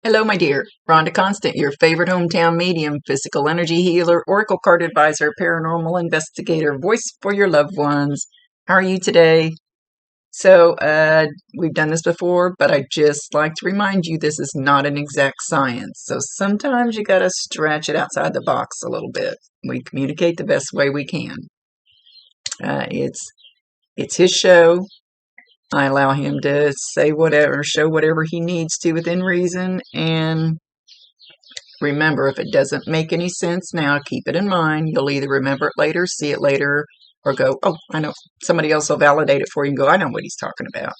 Hello, my dear. Rhonda Constant, your favorite hometown medium, physical energy healer, oracle card advisor, paranormal investigator, voice for your loved ones. How are you today? So, we've done this before, but I just like to remind you this is not an exact science. So sometimes you got to stretch it outside the box a little bit. We communicate the best way we can. It's his show. I allow him to say whatever, show whatever he needs to within reason. And remember, if it doesn't make any sense now, keep it in mind. You'll either remember it later, see it later, or go, oh, I know. Somebody else will validate it for you and go, I know what he's talking about.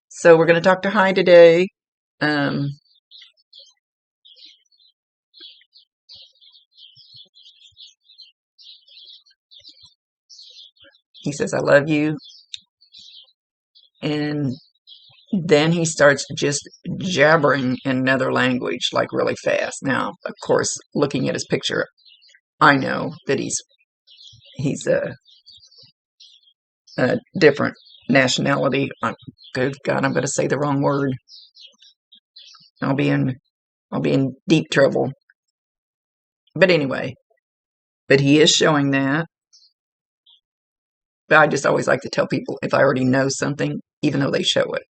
So we're going to talk to HIEU today. He says, I love you. And then he starts just jabbering in another language, like really fast. Now, of course, looking at his picture, I know that he's a different nationality. Good God, I'm going to say the wrong word. I'll be in deep trouble. But anyway, but he is showing that. But I just always like to tell people if I already know something, even though they show it.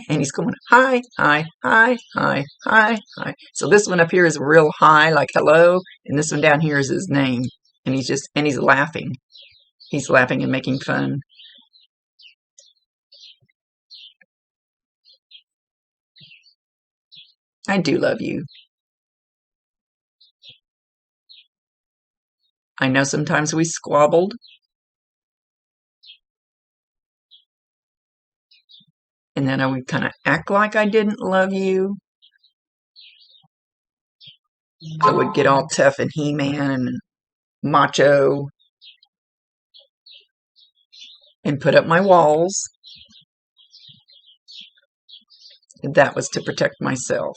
And he's going, hi, hi, hi, hi, hi, hi. So this one up here is real high, like hello. And this one down here is his name. And he's laughing. He's laughing and making fun. I do love you. I know sometimes we squabbled. And then I would kind of act like I didn't love you. I would get all tough and He-Man and macho and put up my walls. That was to protect myself.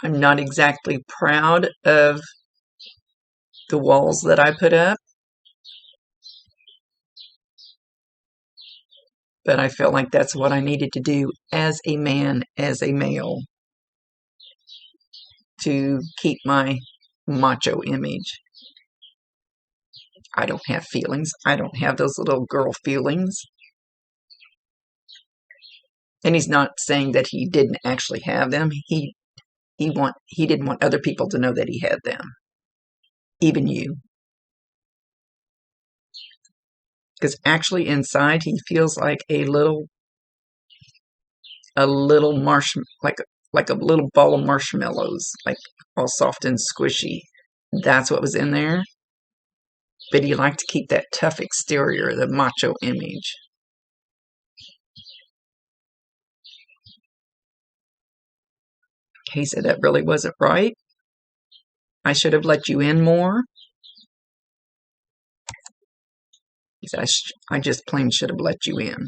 I'm not exactly proud of the walls that I put up, but I felt like that's what I needed to do as a man, as a male, to keep my macho image. I don't have feelings. I don't have those little girl feelings. And he's not saying that he didn't actually have them. He didn't want other people to know that he had them. Even you. Because actually inside he feels like a little like a little ball of marshmallows, like all soft and squishy. That's what was in there. But he liked to keep that tough exterior, the macho image. He said that really wasn't right. I should have let you in more. He said, I just plain should have let you in.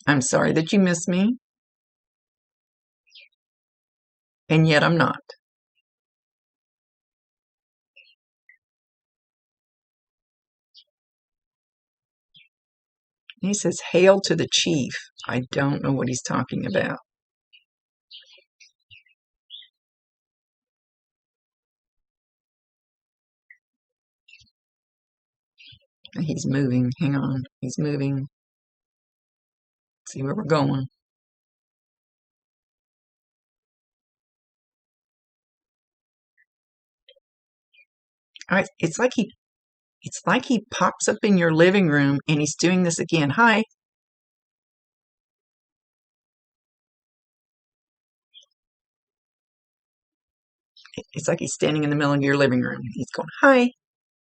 I'm sorry that you miss me. And yet I'm not. He says, hail to the chief. I don't know what he's talking about. He's moving. Hang on. He's moving. See where we're going. All right. It's like he pops up in your living room and he's doing this again. Hi. It's like he's standing in the middle of your living room. He's going, hi,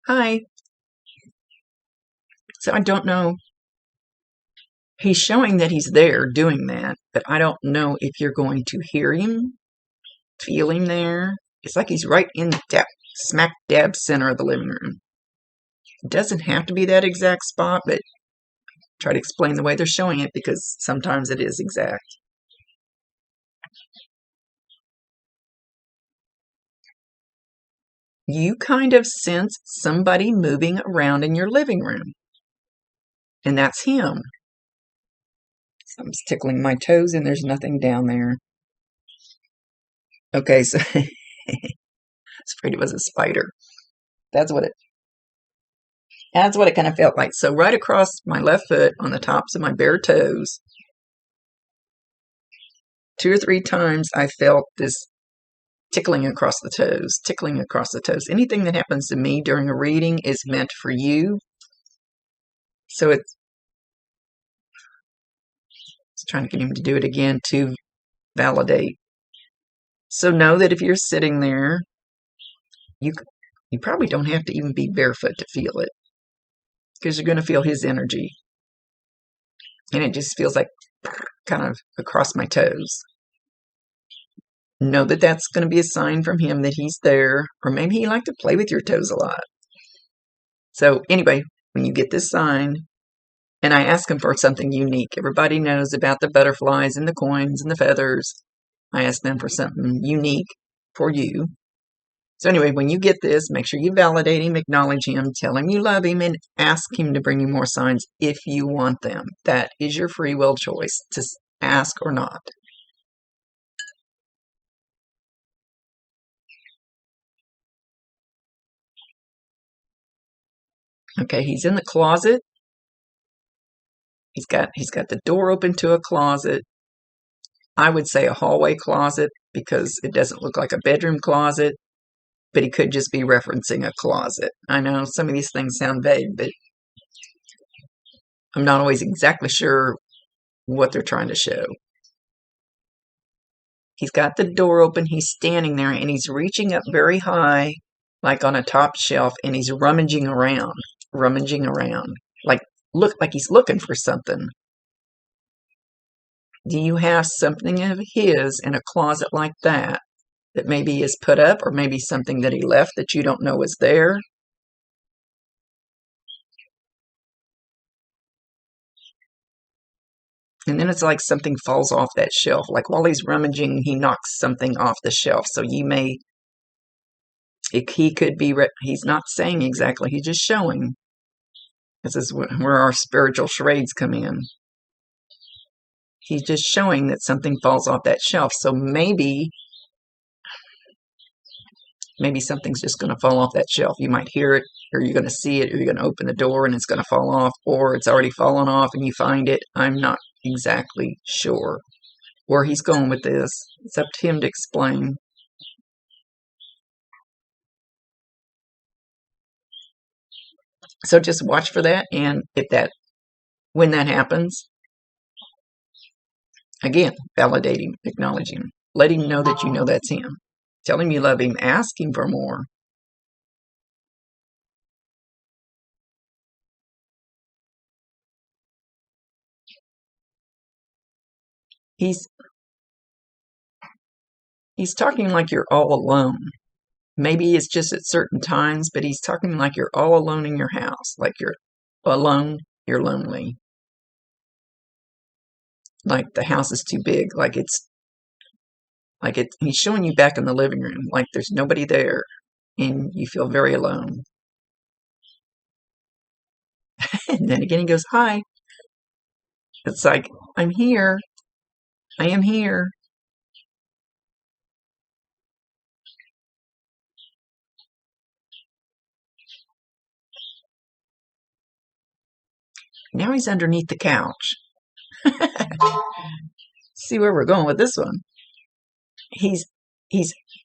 hi. So I don't know. He's showing that he's there doing that, but I don't know if you're going to hear him, feel him there. It's like he's right in the smack dab center of the living room. It doesn't have to be that exact spot, but try to explain the way they're showing it because sometimes it is exact. You kind of sense somebody moving around in your living room, and that's him. Something's tickling my toes and there's nothing down there. Okay, so I was afraid it was a spider. That's what it kind of felt like. So right across my left foot on the tops of my bare toes, 2 or 3 times I felt this tickling across the toes, tickling across the toes. Anything that happens to me during a reading is meant for you. So it's trying to get him to do it again to validate. So know that if you're sitting there, you probably don't have to even be barefoot to feel it, because you're going to feel his energy. And it just feels like kind of across my toes. Know that that's going to be a sign from him that he's there, or maybe he liked to play with your toes a lot. So anyway, when you get this sign, and I ask him for something unique. Everybody knows about the butterflies and the coins and the feathers. I ask them for something unique for you. So anyway, when you get this, make sure you validate him, acknowledge him, tell him you love him, and ask him to bring you more signs if you want them. That is your free will choice to ask or not. Okay, he's in the closet. He's got the door open to a closet. I would say a hallway closet because it doesn't look like a bedroom closet, but he could just be referencing a closet. I know some of these things sound vague, but I'm not always exactly sure what they're trying to show. He's got the door open, he's standing there, and he's reaching up very high, like on a top shelf, and he's rummaging around, like he's looking for something. Do you have something of his in a closet like that maybe is put up, or maybe something that he left that you don't know is there? And then it's like something falls off that shelf. Like while he's rummaging, he knocks something off the shelf. So he could be, he's not saying exactly, he's just showing. This is where our spiritual charades come in. He's just showing that something falls off that shelf. So maybe something's just going to fall off that shelf. You might hear it, or you're going to see it, or you're going to open the door and it's going to fall off, or it's already fallen off and you find it. I'm not exactly sure where he's going with this. It's up to him to explain. So just watch for that, and when that happens, again, validate him, acknowledge him, let him know that you know that's him. Tell him you love him, ask him for more. He's talking like you're all alone. Maybe it's just at certain times, but he's talking like you're all alone in your house, like you're alone, you're lonely. Like the house is too big, he's showing you back in the living room, like there's nobody there, and you feel very alone. And then again he goes, hi. It's like, I'm here. I am here. Now he's underneath the couch. See where we're going with this one. He's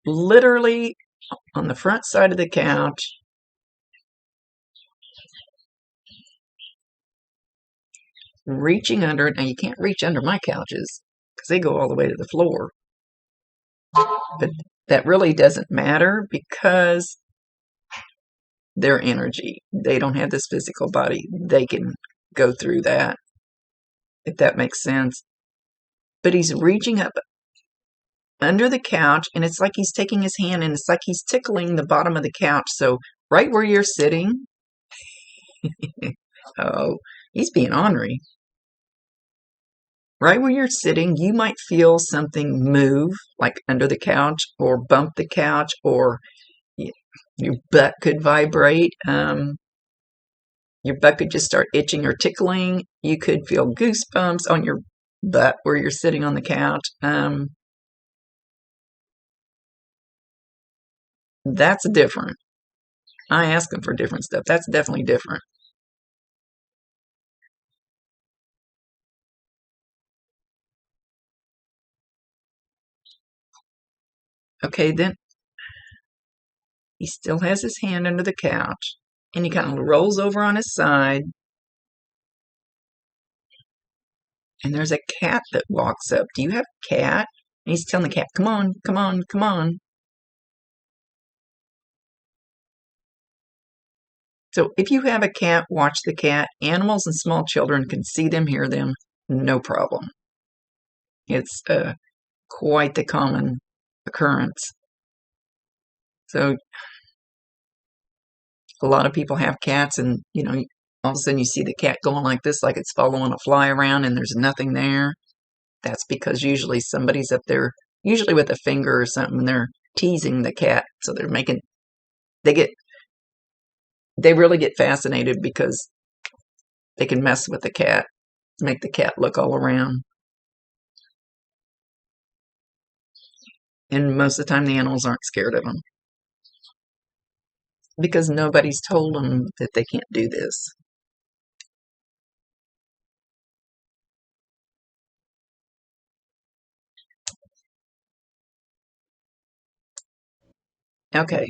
literally on the front side of the couch, reaching under it. Now you can't reach under my couches because they go all the way to the floor. But that really doesn't matter because their energy, they don't have this physical body. They can go through that, if that makes sense. But he's reaching up under the couch, and it's like he's taking his hand, and it's like he's tickling the bottom of the couch. So right where you're sitting, oh, He's being ornery. Right where you're sitting, you might feel something move, like under the couch, or bump the couch, or your butt could vibrate. Your butt could just start itching or tickling. You could feel goosebumps on your butt where you're sitting on the couch. That's different. I ask them for different stuff. That's definitely different. Okay, then he still has his hand under the couch, and he kind of rolls over on his side, and there's a cat that walks up. Do you have a cat? And he's telling the cat, come on, come on, come on. So if you have a cat, watch the cat. Animals and small children can see them, hear them, no problem. It's quite the common occurrence. So a lot of people have cats, and all of a sudden you see the cat going like this, like it's following a fly around, and there's nothing there. That's because usually somebody's up there, usually with a finger or something, and they're teasing the cat. So they really get fascinated because they can mess with the cat, make the cat look all around. And most of the time the animals aren't scared of them because nobody's told them that they can't do this. Okay.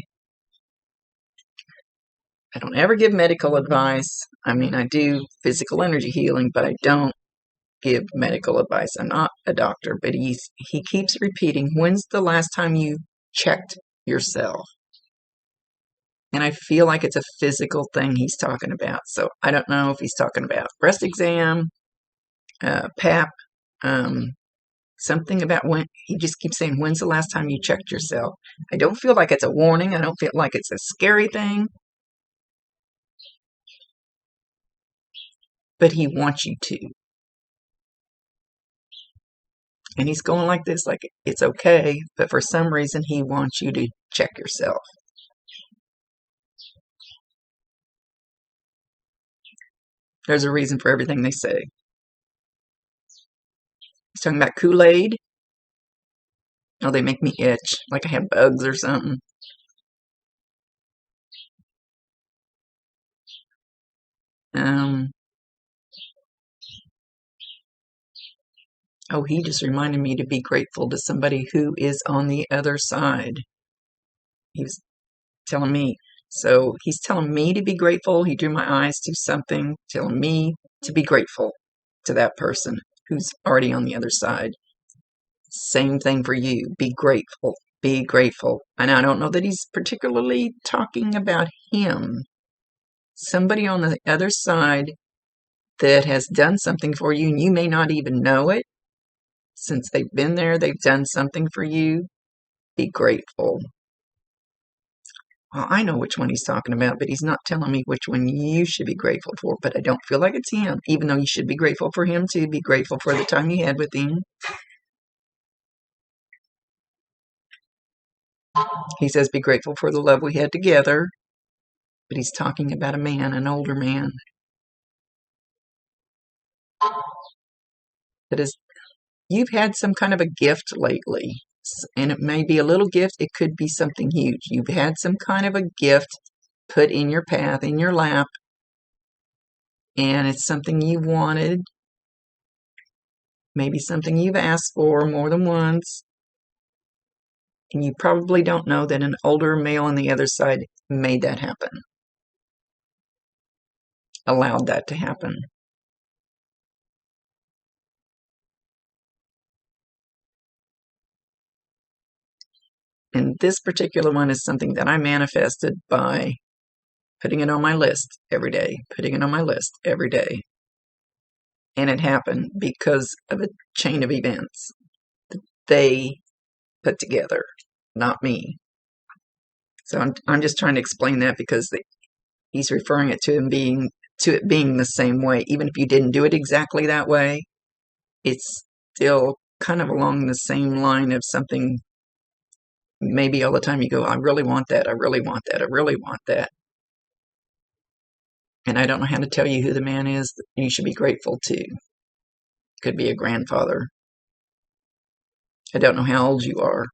I don't ever give medical advice. I mean, I do physical energy healing, but I don't give medical advice. I'm not a doctor, but he keeps repeating, when's the last time you checked yourself? And I feel like it's a physical thing he's talking about. So I don't know if he's talking about breast exam, PAP, something about when. He just keeps saying, when's the last time you checked yourself? I don't feel like it's a warning. I don't feel like it's a scary thing. But he wants you to. And he's going like this, like it's okay, but for some reason he wants you to check yourself. There's a reason for everything they say. He's talking about Kool-Aid. Oh, they make me itch, like I have bugs or something. Oh, he just reminded me to be grateful to somebody who is on the other side. He was telling me. So he's telling me to be grateful. He drew my eyes to something, telling me to be grateful to that person who's already on the other side. Same thing for you. Be grateful. Be grateful. And I don't know that he's particularly talking about him. Somebody on the other side that has done something for you, and you may not even know it. Since they've been there, they've done something for you. Be grateful. Well, I know which one he's talking about, but he's not telling me which one you should be grateful for. But I don't feel like it's him, even though you should be grateful for him too. Be grateful for the time you had with him. He says, be grateful for the love we had together. But he's talking about a man, an older man. That is, you've had some kind of a gift lately. And it may be a little gift. It could be something huge. You've had some kind of a gift put in your path, in your lap. And it's something you wanted. Maybe something you've asked for more than once. And you probably don't know that an older male on the other side made that happen. Allowed that to happen. And this particular one is something that I manifested by putting it on my list every day, putting it on my list every day. And it happened because of a chain of events that they put together, not me. So I'm just trying to explain that because he's referring it to him being to it being the same way. Even if you didn't do it exactly that way, it's still kind of along the same line of something. Maybe all the time you go, I really want that, I really want that, I really want that. And I don't know how to tell you who the man is that you should be grateful to. Could be a grandfather. I don't know how old you are,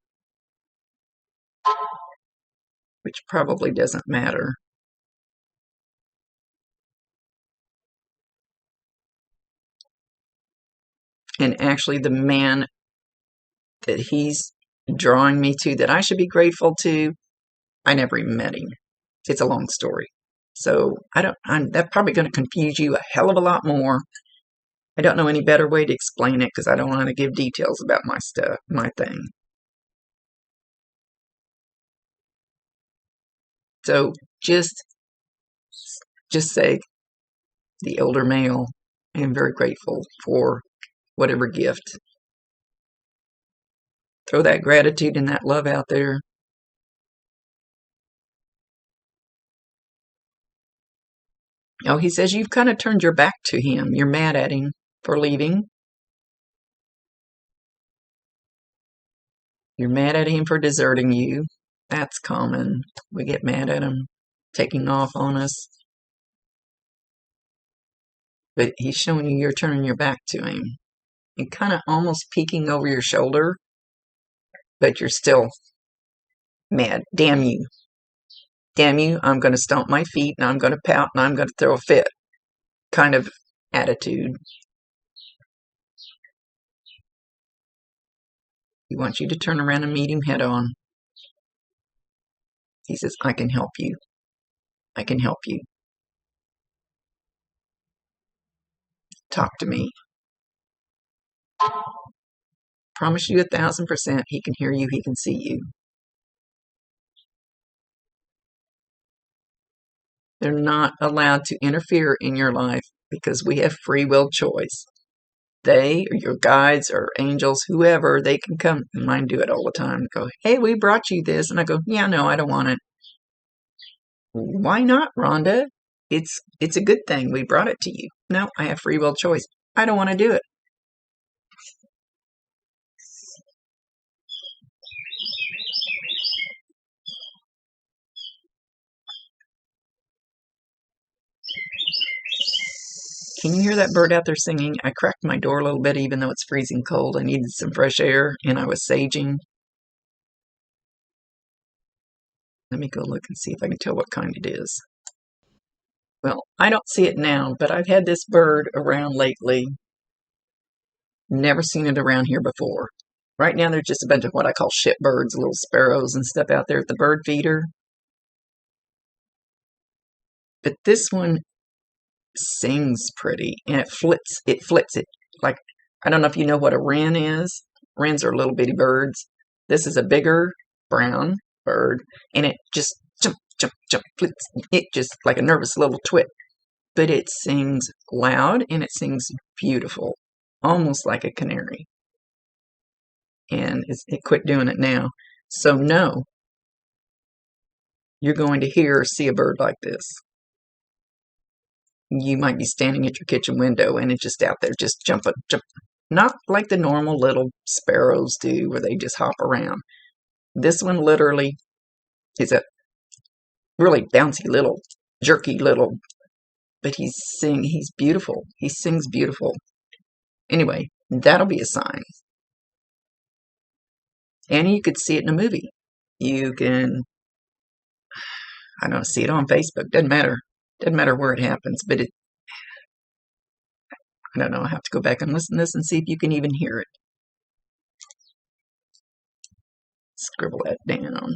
which probably doesn't matter. And actually, the man that he's drawing me to that I should be grateful to, I never even met him. It's a long story. So that's probably going to confuse you a hell of a lot more. I don't know any better way to explain it because I don't want to give details about my stuff, my thing. So just say the older male, I am very grateful for whatever gift. Throw that gratitude and that love out there. Oh, he says you've kind of turned your back to him. You're mad at him for leaving. You're mad at him for deserting you. That's common. We get mad at him taking off on us. But he's showing you you're turning your back to him and kind of almost peeking over your shoulder, but you're still mad. Damn you. Damn you, I'm going to stomp my feet and I'm going to pout and I'm going to throw a fit kind of attitude. He wants you to turn around and meet him head on. He says, I can help you. I can help you. Talk to me. Promise you 1,000% he can hear you, he can see you. They're not allowed to interfere in your life because we have free will choice. They or your guides or angels, whoever, they can come, and mine do it all the time, go, hey, we brought you this. And I go, yeah, no, I don't want it. Why not, Rhonda? It's a good thing. We brought it to you. No, I have free will choice. I don't want to do it. Can you hear that bird out there singing? I cracked my door a little bit even though it's freezing cold. I needed some fresh air and I was saging. Let me go look and see if I can tell what kind it is. Well, I don't see it now, but I've had this bird around lately. Never seen it around here before. Right now there's just a bunch of what I call shitbirds, little sparrows and stuff out there at the bird feeder. But this one sings pretty and it flips it. Like, I don't know if you know what a wren is. Wrens are little bitty birds. This is a bigger brown bird and it just jump, flips. It just like a nervous little twit. But it sings loud and it sings beautiful, almost like a canary. And it quit doing it now. So no, you're going to hear or see a bird like this. You might be standing at your kitchen window and it's just out there just jumping. Not like the normal little sparrows do where they just hop around. This one literally is a really bouncy little, jerky little, but he's beautiful. He sings beautiful. Anyway, that'll be a sign. And you could see it in a movie. You can, I don't know, see it on Facebook. Doesn't matter. Doesn't matter where it happens, but I don't know. I have to go back and listen to this and see if you can even hear it. Scribble that down.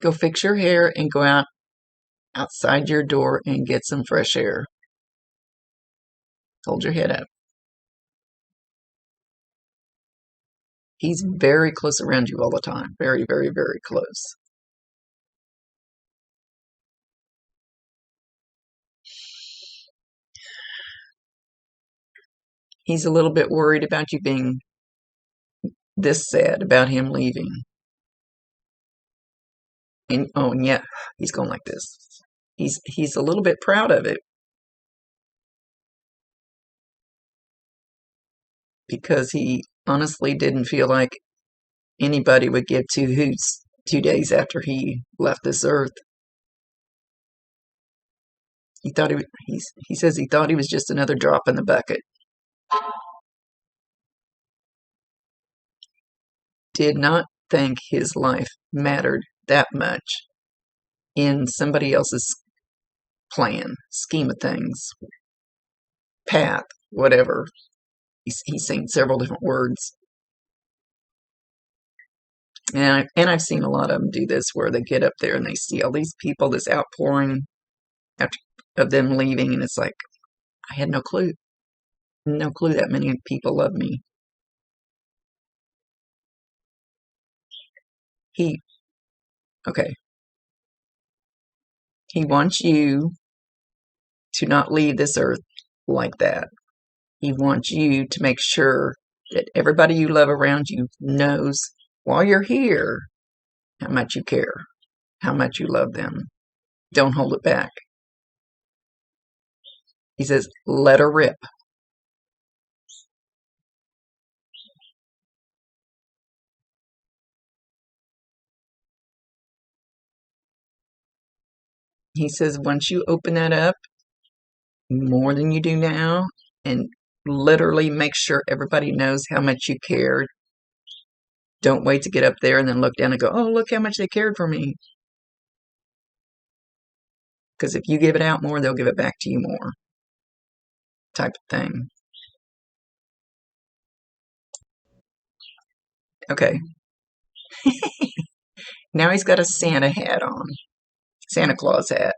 Go fix your hair and go outside your door and get some fresh air. Hold your head up. He's very close around you all the time. Very, very, very close. He's a little bit worried about you being this sad about him leaving. And oh, and yeah, he's going like this. He's a little bit proud of it because he honestly didn't feel like anybody would give two hoots 2 days after he left this earth. He thought he says he thought he was just another drop in the bucket. Did not think his life mattered that much in somebody else's plan, scheme of things, path, whatever. He's saying several different words. And I've seen a lot of them do this where they get up there and they see all these people, this outpouring after, of them leaving, and it's like, I had no clue. No clue that many people love me. Okay. He wants you to not leave this earth like that. He wants you to make sure that everybody you love around you knows while you're here how much you care, how much you love them. Don't hold it back. He says, let her rip. He says, once you open that up more than you do now, and literally make sure everybody knows how much you cared, don't wait to get up there and then look down and go, oh, look how much they cared for me. Because if you give it out more, they'll give it back to you more. Type of thing. Okay. Now he's got a Santa hat on. Santa Claus hat.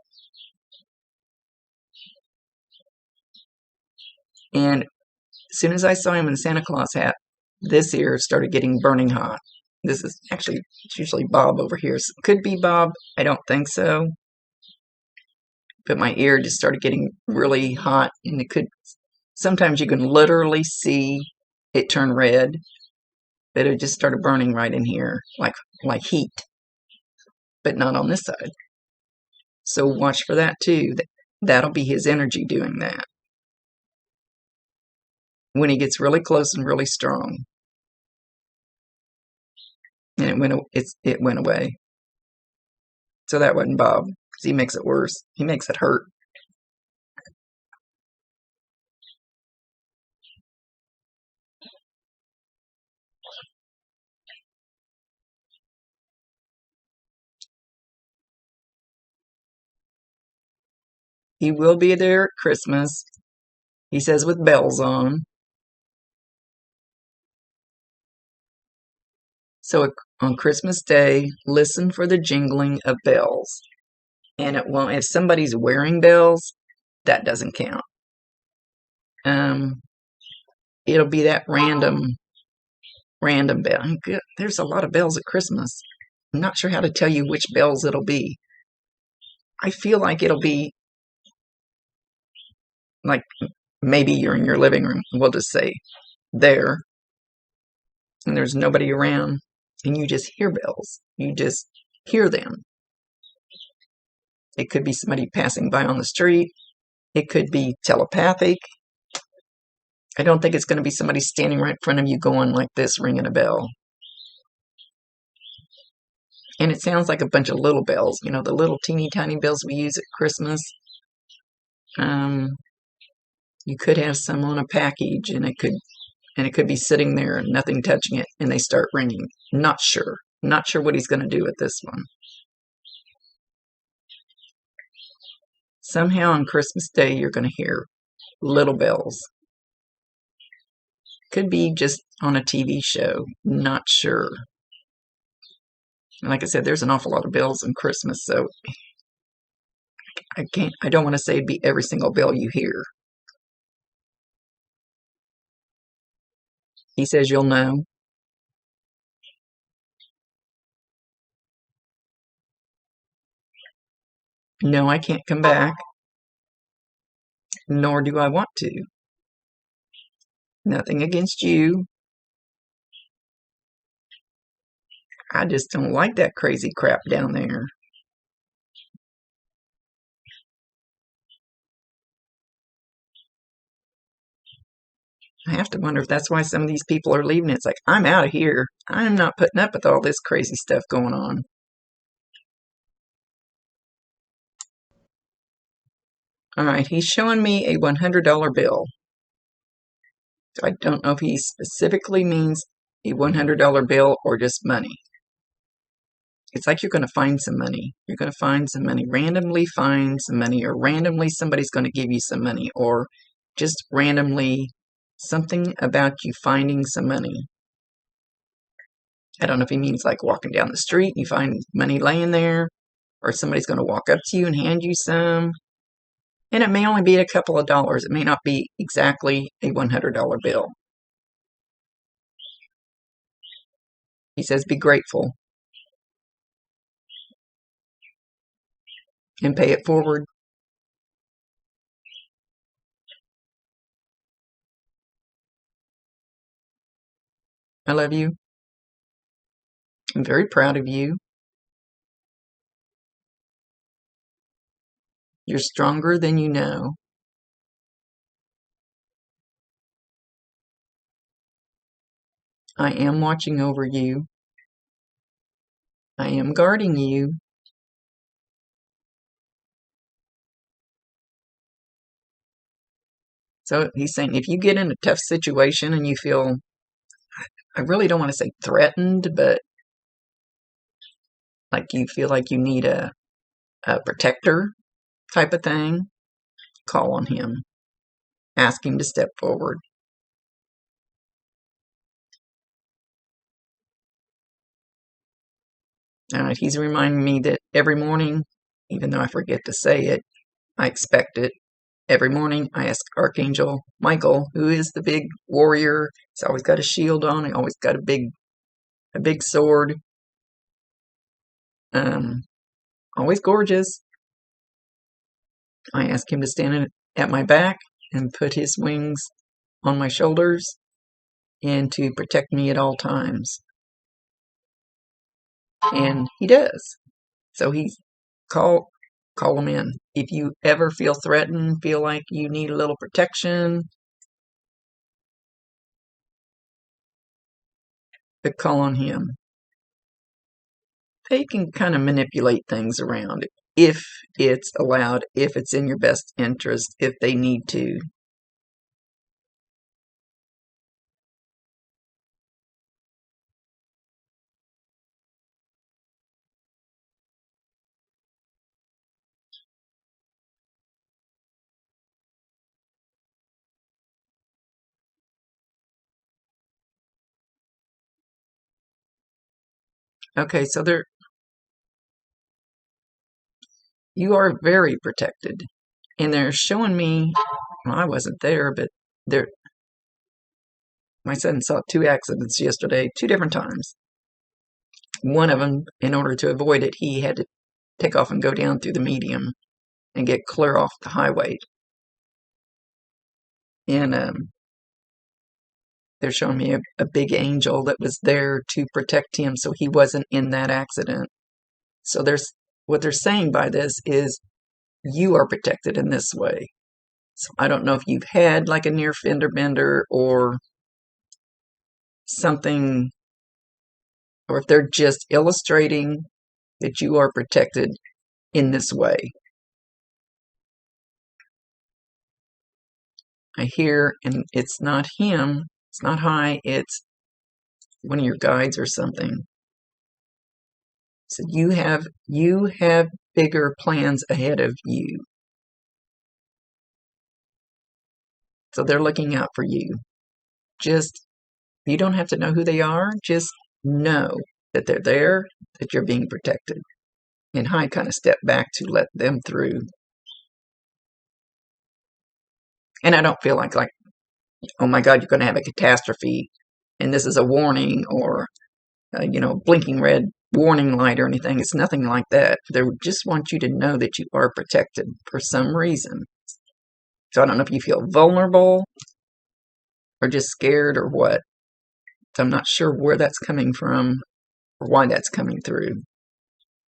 And as soon as I saw him in the Santa Claus hat, this ear started getting burning hot. This is actually, it's usually Bob over here. So it could be Bob. I don't think so. But my ear just started getting really hot, and it could, sometimes you can literally see it turn red, but it just started burning right in here, like heat, but not on this side. So watch for that too. That'll be his energy doing that when he gets really close and really strong. And it went away. So that wasn't Bob, because he makes it worse. He makes it hurt. He will be there at Christmas. He says with bells on. So on Christmas Day, listen for the jingling of bells. And it won't, if somebody's wearing bells, that doesn't count. It'll be that random bell. There's a lot of bells at Christmas. I'm not sure how to tell you which bells it'll be. I feel like it'll be like maybe you're in your living room, we'll just say there, and there's nobody around, and you just hear bells. You just hear them. It could be somebody passing by on the street. It could be telepathic. I don't think it's going to be somebody standing right in front of you going like this, ringing a bell. And it sounds like a bunch of little bells, you know, the little teeny tiny bells we use at Christmas. You could have some on a package, and it could be sitting there and nothing touching it, and they start ringing. Not sure what he's going to do with this one. Somehow on Christmas Day, you're going to hear little bells. Could be just on a TV show. Not sure. Like I said, there's an awful lot of bells in Christmas, so I don't want to say it'd be every single bell you hear. He says you'll know. No, I can't come back. Nor do I want to. Nothing against you. I just don't like that crazy crap down there. I have to wonder if that's why some of these people are leaving. It's like, I'm out of here. I'm not putting up with all this crazy stuff going on. All right, he's showing me a $100 bill. So I don't know if he specifically means a $100 bill or just money. It's like you're going to find some money. You're going to find some money, randomly find some money, or randomly somebody's going to give you some money, or just randomly something about you finding some money. I don't know if he means like walking down the street and you find money laying there, or somebody's going to walk up to you and hand you some. And it may only be a couple of dollars. It may not be exactly a $100 bill. He says, be grateful and pay it forward. I love you. I'm very proud of you. You're stronger than you know. I am watching over you. I am guarding you. So he's saying if you get in a tough situation and you feel, I really don't want to say threatened, but like you feel like you need a protector type of thing, call on him. Ask him to step forward. All right, he's reminding me that every morning, even though I forget to say it, I expect it. Every morning I ask Archangel Michael, who is the big warrior. He's always got a shield on. He always got a big sword. Always gorgeous. I ask him to stand at my back and put his wings on my shoulders and to protect me at all times. And he does. So he's call him in. If you ever feel threatened, feel like you need a little protection, but call on him. They can kind of manipulate things around if it's allowed, if it's in your best interest, if they need to. Okay, so you are very protected. And they're showing me, well, I wasn't there, but my son saw 2 accidents yesterday, 2 different times. One of them, in order to avoid it, he had to take off and go down through the medium and get clear off the highway. And they're showing me a big angel that was there to protect him so he wasn't in that accident. So what they're saying by this is you are protected in this way. So I don't know if you've had like a near fender bender or something, or if they're just illustrating that you are protected in this way. I hear, and it's not him, it's not high, it's one of your guides or something. So you have bigger plans ahead of you. So they're looking out for you. Just, you don't have to know who they are, just know that they're there, that you're being protected. And High kind of stepped back to let them through. And I don't feel like, oh my God, you're going to have a catastrophe, and this is a warning, or, blinking red warning light or anything. It's nothing like that. They just want you to know that you are protected for some reason. So I don't know if you feel vulnerable or just scared or what. So I'm not sure where that's coming from or why that's coming through.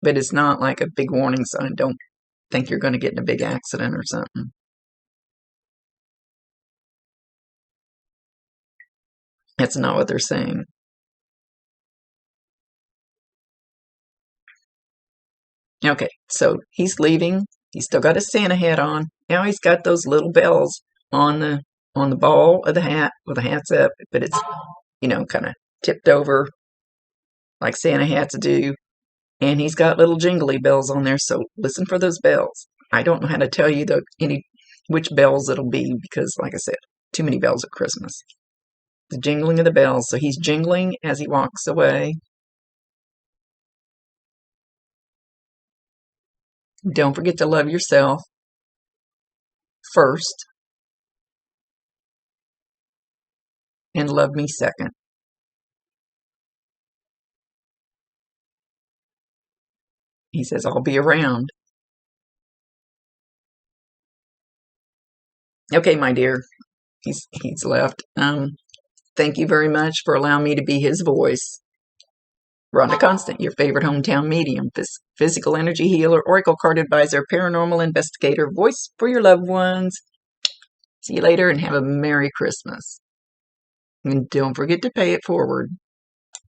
But it's not like a big warning sign. Don't think you're going to get in a big accident or something. That's not what they're saying. Okay, so he's leaving. He's still got his Santa hat on. Now he's got those little bells on the ball of the hat. Well, the hat's up, but it's, kind of tipped over like Santa hats do. And he's got little jingly bells on there, so listen for those bells. I don't know how to tell you which bells it'll be because, like I said, too many bells at Christmas. The jingling of the bells. So he's jingling as he walks away. Don't forget to love yourself first and love me second. He says, I'll be around. Okay, my dear. He's left. Thank you very much for allowing me to be his voice. Rhonda Constant, your favorite hometown medium, physical energy healer, oracle card advisor, paranormal investigator, voice for your loved ones. See you later and have a Merry Christmas. And don't forget to pay it forward.